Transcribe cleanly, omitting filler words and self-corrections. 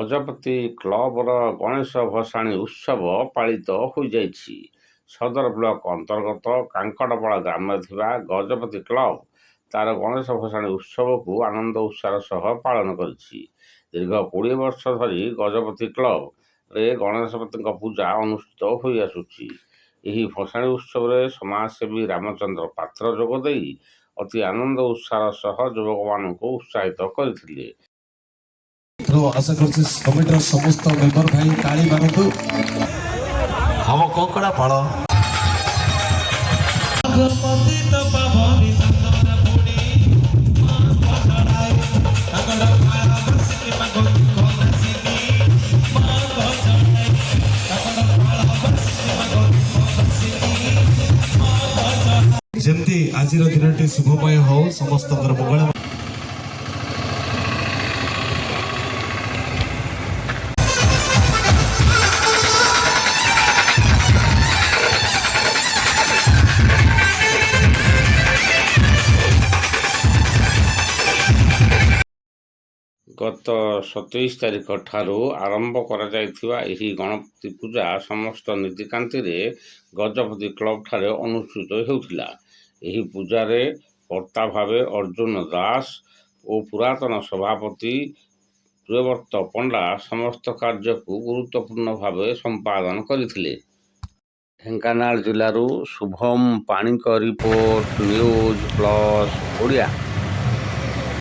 ଗଜପତି କ୍ଲବର ଗଣେଶ ଭସାଣୀ ଉତ୍ସବ ପାଳିତ ହୋଇଯାଇଛି। ସଦର ବ୍ଲକ ଅନ୍ତର୍ଗତ କାଙ୍କଡ଼ପାଳ ଗ୍ରାମରେ ଥିବା ଗଜପତି କ୍ଲବ ତାର ଗଣେଶ ଭସାଣୀ ଉତ୍ସବକୁ ଆନନ୍ଦ ଉତ୍ସାହର ସହ ପାଳନ କରିଛି। ଦୀର୍ଘ 20 ବର୍ଷ ଧରି ଗଜପତି କ୍ଲବରେ ଗଣେଶପତିଙ୍କ ପୂଜା ଅନୁଷ୍ଠିତ ହୋଇ ଆସୁଛି। ଏହି ଭସାଣୀ ଉତ୍ସବରେ ସମାଜସେବୀ ରାମଚନ୍ଦ୍ର ପାତ୍ର ଯୋଗ ଦେଇ ଅତି ଆନନ୍ଦ ଉତ୍ସାହର ସହ ଯୁବକମାନଙ୍କୁ ଉତ୍ସାହିତ କରିଥିଲେ। ଆଶା କରୁଛି କମିଟିର ସମସ୍ତ ମେମ୍ବର ଭାଇ ତାଳି ମାରନ୍ତୁ। ଆମ କଙ୍କଡ଼ାପାଳ ଯେମିତି ଆଜିର ଦିନଟି ଶୁଭମୟ ହଉ, ସମସ୍ତଙ୍କର ମଙ୍ଗଳ। ଗତ 27 ତାରିଖ ଠାରୁ ଆରମ୍ଭ କରାଯାଇଥିବା ଏହି ଗଣପତି ପୂଜା ସମସ୍ତ ନୀତିକାନ୍ତିରେ ଗଜପତି କ୍ଲବଠାରେ ଅନୁଷ୍ଠିତ ହେଉଥିଲା। ଏହି ପୂଜାରେ କର୍ତ୍ତା ଭାବେ ଅର୍ଜୁନ ଦାସ ଓ ପୁରାତନ ସଭାପତି ପ୍ରିୟବ୍ରତ ପଣ୍ଡା ସମସ୍ତ କାର୍ଯ୍ୟକୁ ଗୁରୁତ୍ୱପୂର୍ଣ୍ଣ ଭାବେ ସମ୍ପାଦନ କରିଥିଲେ। ଢେଙ୍କାନାଳ ଜିଲ୍ଲାରୁ ଶୁଭମ ପାଣିଙ୍କ ରିପୋର୍ଟ, ନ୍ୟୁଜ ପ୍ଲସ୍ ଓଡ଼ିଆ।